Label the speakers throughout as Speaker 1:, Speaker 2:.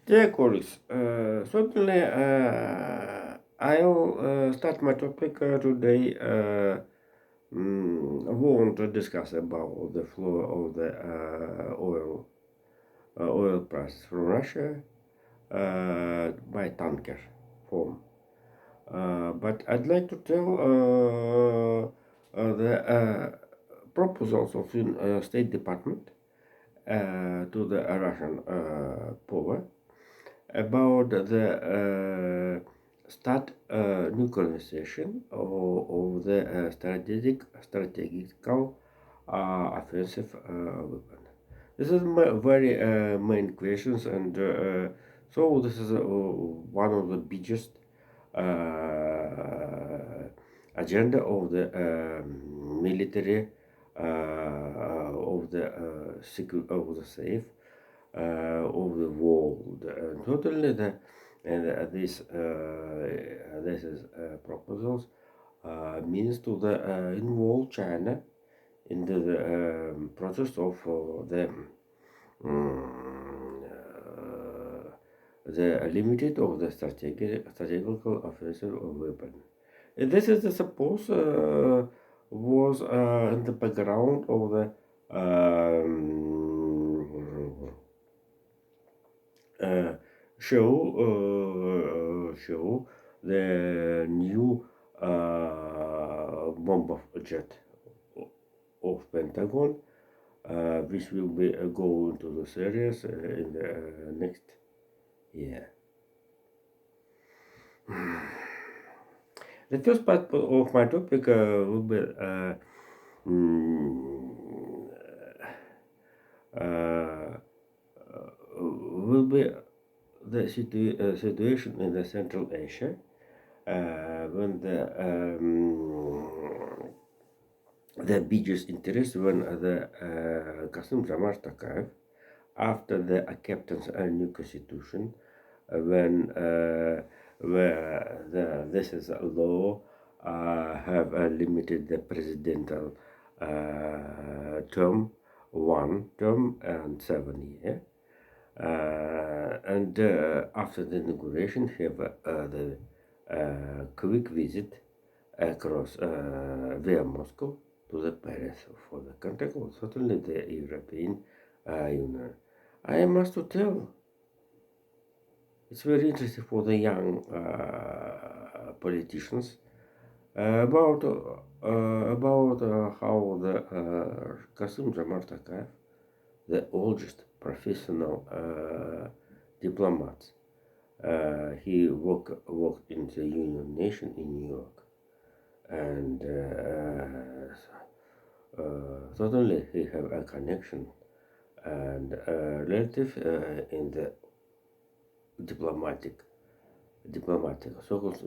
Speaker 1: Dear colleagues, certainly I'll start my topic today. I want to discuss about the flow of the oil prices from Russia by tanker form. But I'd like to tell the proposals of the State Department to the Russian power about the start new conversation of the strategical offensive weapon. This is my very main questions, and so this is one of the biggest agenda of the military of the of the safe of the world. And totally the and this is proposals means to the involve China in the process of um, the limited of the strategical offensive weapon. This is the suppose was in the background of the uh, show the new bomb jet of Pentagon, which will be go into the series in the next year. The first part of my topic will be mm, uh, will be the situation in the Central Asia when the biggest interest when the Kasim Jamar Takayev after the acceptance of a new constitution when where this is a law have limited the presidential term 1 term and 7 year and after the inauguration have the quick visit across via Moscow to the Paris for the contact of certainly the European Union. I must to tell it's very interesting for the young politicians about how the Kasim Jamar Takayev, the oldest professional diplomat, he worked in the Union Nation in New York, and certainly he have a connection and relative in the diplomatic circles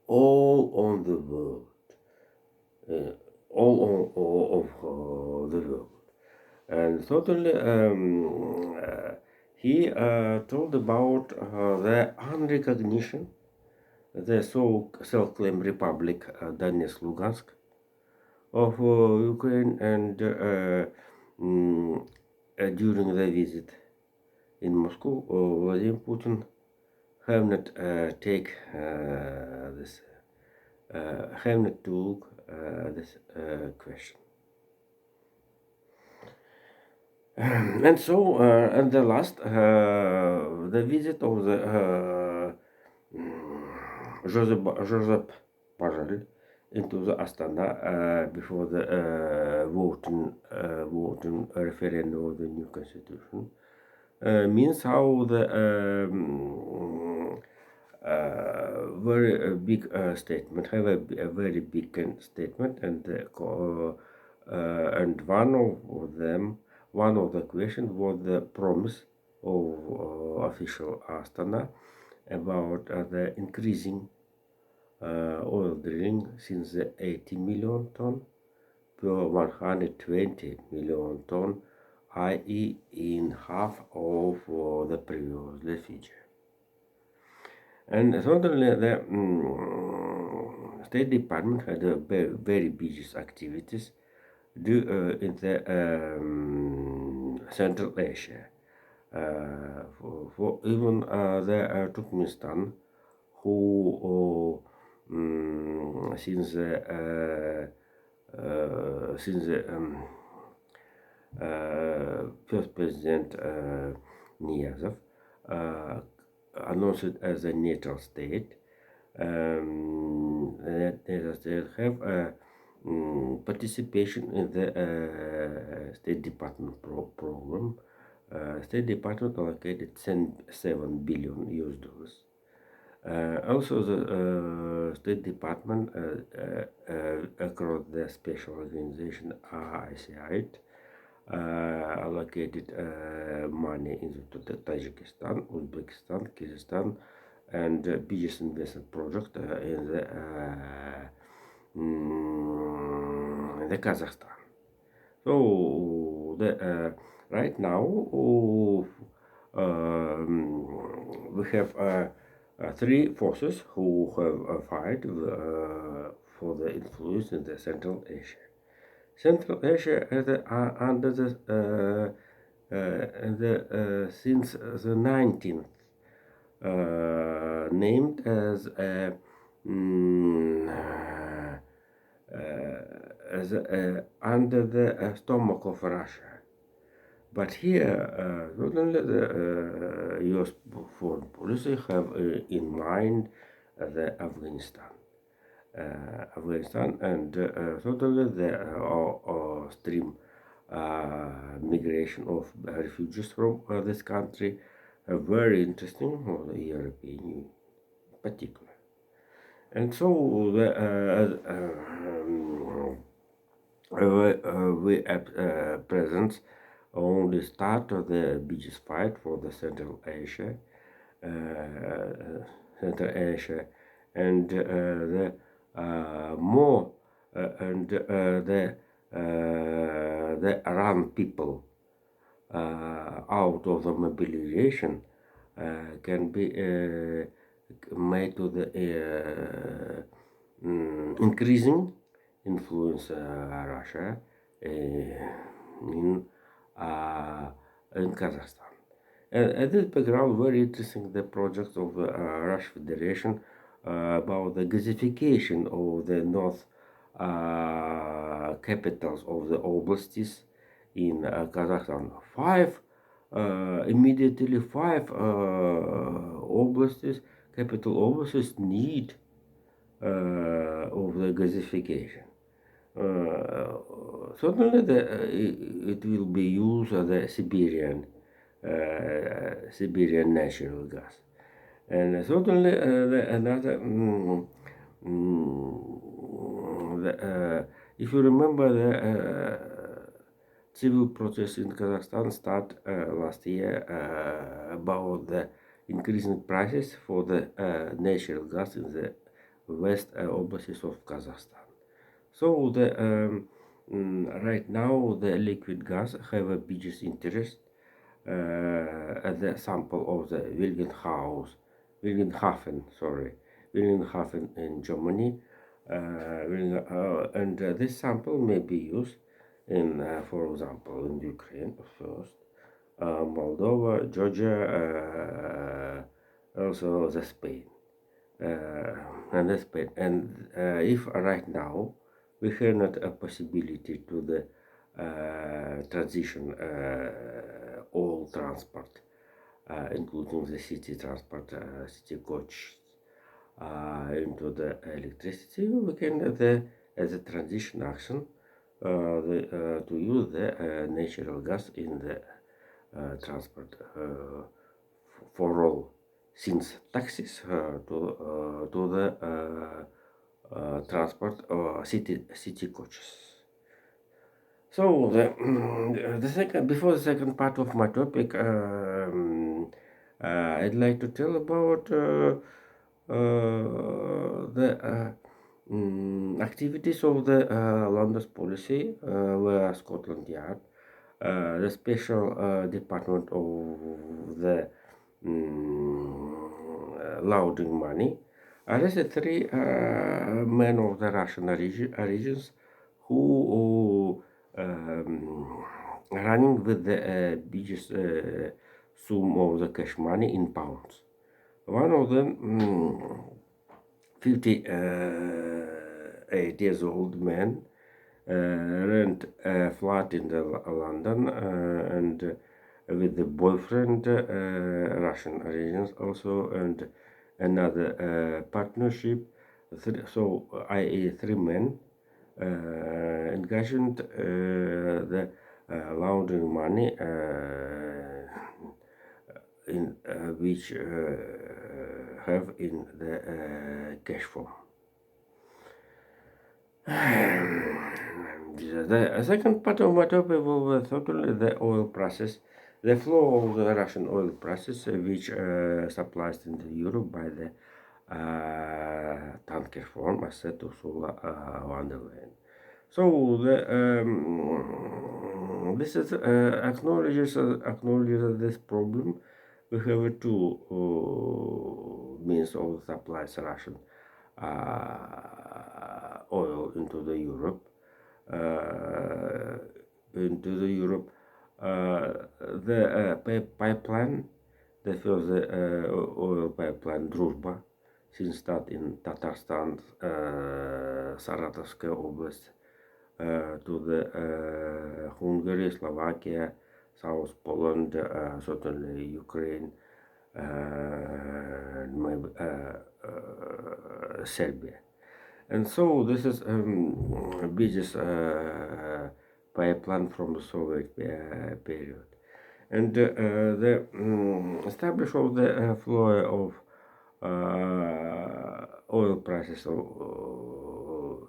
Speaker 1: all on the world, uh, all of the world. And certainly he told about the unrecognition, the so self-claimed Republic Donetsk Lugansk of Ukraine, and during the visit in Moscow, Vladimir Putin have not take this have not took this question. And so, and the last, the visit of the Joseph Borrell into the Astana before the voting referendum of the new constitution means how the very big statement, have a very big statement, and one of the questions was the promise of official Astana about the increasing oil drilling since the 80 million ton to 120 million ton, i.e. in half of the previous figure. And certainly the State Department had a very busy activities in the Central Asia. for even the Turkmenistan, who since the first president Niyazov announced it as a neutral state. That they have participation in the State Department program. State Department allocated 7 billion US dollars. Also, the State Department across the special organization ICI allocated money into Tajikistan, Uzbekistan, Kyrgyzstan, and biggest investment project in the Kazakhstan. So right now we have three forces who have fight for the influence in the Central Asia. Central Asia under the since the 19th named as under the stomach of Russia. But here, not only the U.S. foreign policy have in mind the Afghanistan. And totally the stream migration of refugees from this country are very interesting for the European Union in particular. And so we at present only start of the biggest fight for the Central Asia, and the more and the Iran people out of the mobilization can be made to the increasing influence Russia in Kazakhstan. And at this background, very interesting the project of the Russian Federation about the gasification of the north capitals of the oblasts in Kazakhstan. Immediately five oblasts, capital oblasts need of the gasification. Certainly it will be used as the Siberian natural gas. And certainly another if you remember the civil protest in Kazakhstan start last year about the increasing prices for the natural gas in the west oblasts of Kazakhstan. So the right now the liquid gas have a biggest interest at the sample of the Wilhelmshaven in Germany, and this sample may be used in, for example, in Ukraine first, Moldova, Georgia, also the Spain, and the Spain. And if right now we have not a possibility to the transition all transport, including the city transport, city coach, into the electricity, we can as a transition action to use the natural gas in the transport for all, since taxis to the transport city coaches. So the second, before the second part of my topic, I'd like to tell about the activities of the London's policy, where Scotland Yard, the special department of the laundering money, arrested three men of the Russian origins who running with the biggest sum of the cash money in pounds. One of them, 58 years old man, rent a flat in London and with the boyfriend, Russian origins also, and another partnership. I.e., three men engaged the laundering money in which have in the cash form. The second part of my topic was totally the oil prices, the flow of the Russian oil prices, which supplies into Europe by the tanker form, as said to Ursula von der Leyen. So this is acknowledges this problem. We have two means of supplies Russian oil into the Europe. The pipeline, the first oil pipeline Druzhba, since start in Tatarstan, Saratovskaya Oblast, to the Hungary, Slovakia, South Poland, certainly Ukraine, and maybe Serbia. And so this is biggest pipeline from the Soviet period. And the establishment of the flow of oil prices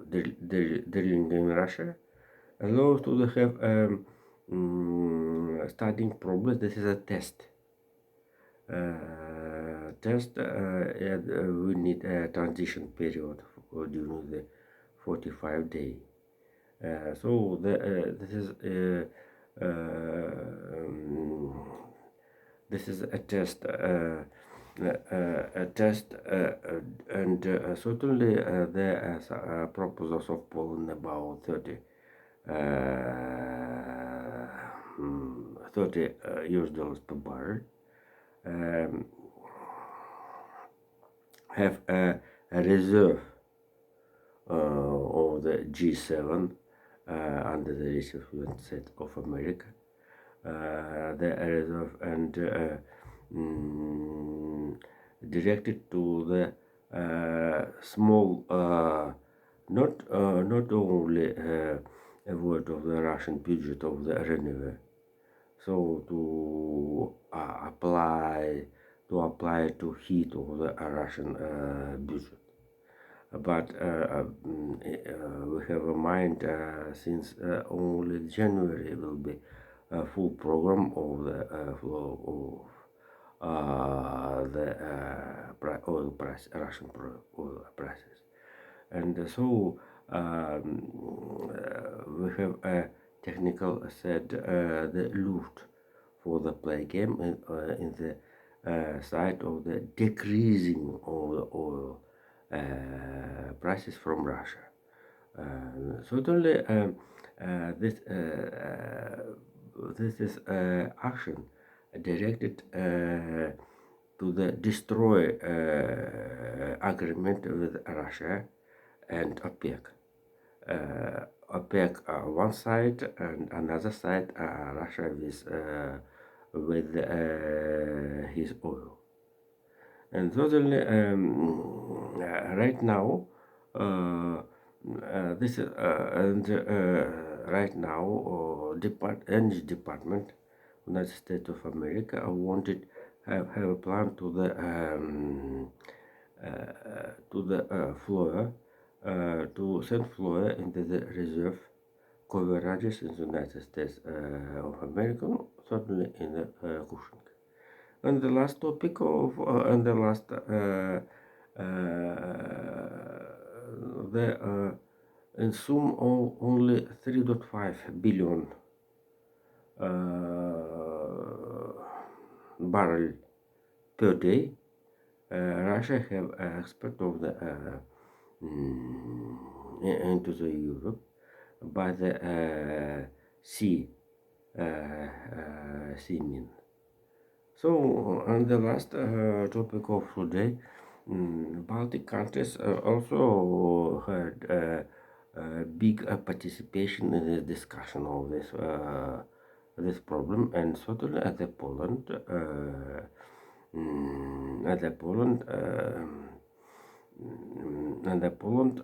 Speaker 1: drilling in Russia allows to have starting problems. This is a test. We need a transition period during the 45 day. So this is a test. And certainly there are proposals of Poland about 30 US dollars per barrel. Have a reserve of the G7 under the Reserve Set of America. The reserve and directed to the small, not only a word of the Russian budget of the renewal. So to apply to heat of the Russian budget. But we have a mind since only January will be a full program of the flow of the oil price, Russian oil prices. And so we have a technical said the loot for the play game in the side of the decreasing of the oil prices from Russia. Certainly, this is action directed to the destroy agreement with Russia and OPEC. OPEC one side and another side Russia with his oil. And certainly right now this is right now Energy Department United States of America wanted have a plan to the floor to send floor into the reserve coverages in the United States of America, certainly in the Cushing. And the last topic of and the last in sum of only 3.5 billion barrel per day. Russia have export of the into the Europe by the sea mean. So, on the last topic of today, Baltic countries also had big participation in the discussion of this problem, and certainly at the Poland, and the Poland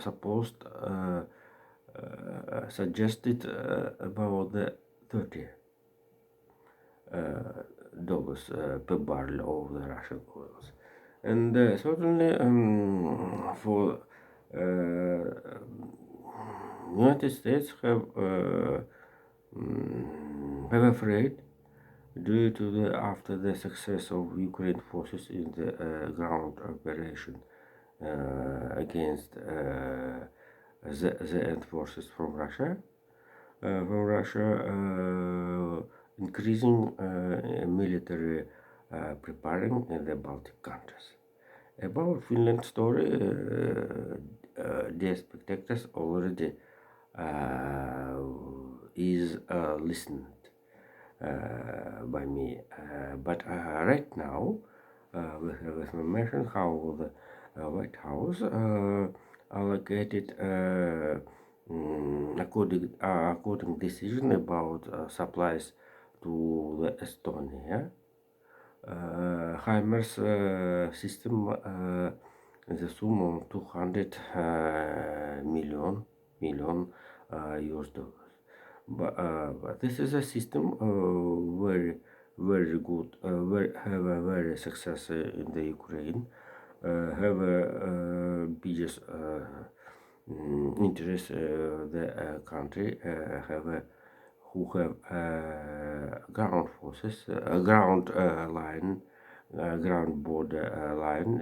Speaker 1: supposed suggested about the 30 dollars per barrel of the Russian oils, and certainly for United States have afraid due to the after the success of Ukraine forces in the ground operation against the end forces from Russia. Increasing military preparing in the Baltic countries. About Finland story, the spectators already is listened by me, but right now we have information how the White House allocated according decision about supplies to the Estonia HIMARS system in the sum of 200 million US dollars. But this is a system very good, have a very success in the Ukraine, have a biggest interest the country have a who have ground forces, ground line, ground border line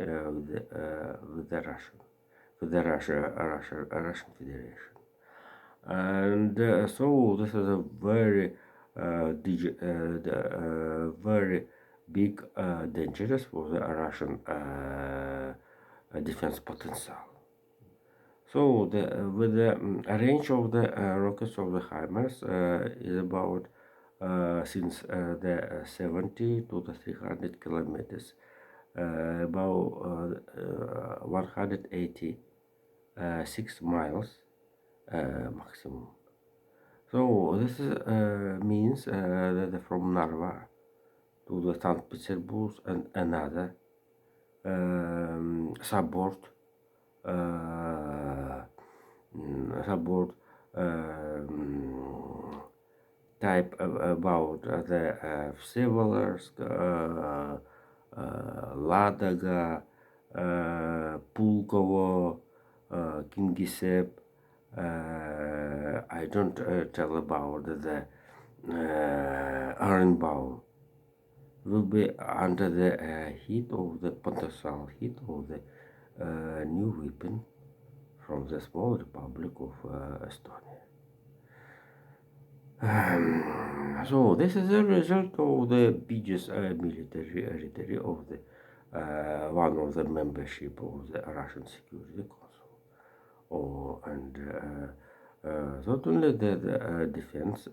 Speaker 1: with the Russian Federation, and so this is a very very big dangerous for the Russian defense potential. So with the range of the rockets of the HIMARS is about since the 70 to the 300 kilometers, about 186 miles maximum. So this means that from Narva to the St. Petersburg and another support support type about the Vsevolovsk, Ladaga, Pulkovo, Kingisepp. I don't tell about the Ehrenbau will be under the heat of the potential heat of the new weapon from the small Republic of Estonia. So this is a result of the biggest military of the one of the membership of the Russian Security Council. And certainly the defense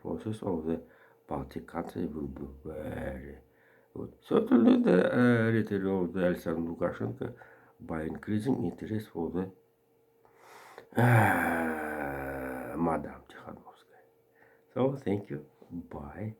Speaker 1: forces of the Baltic countries will be very good. Certainly the return of the Alexander Lukashenko by increasing interest for the Madame Tikhanovskaya. So thank you. Bye.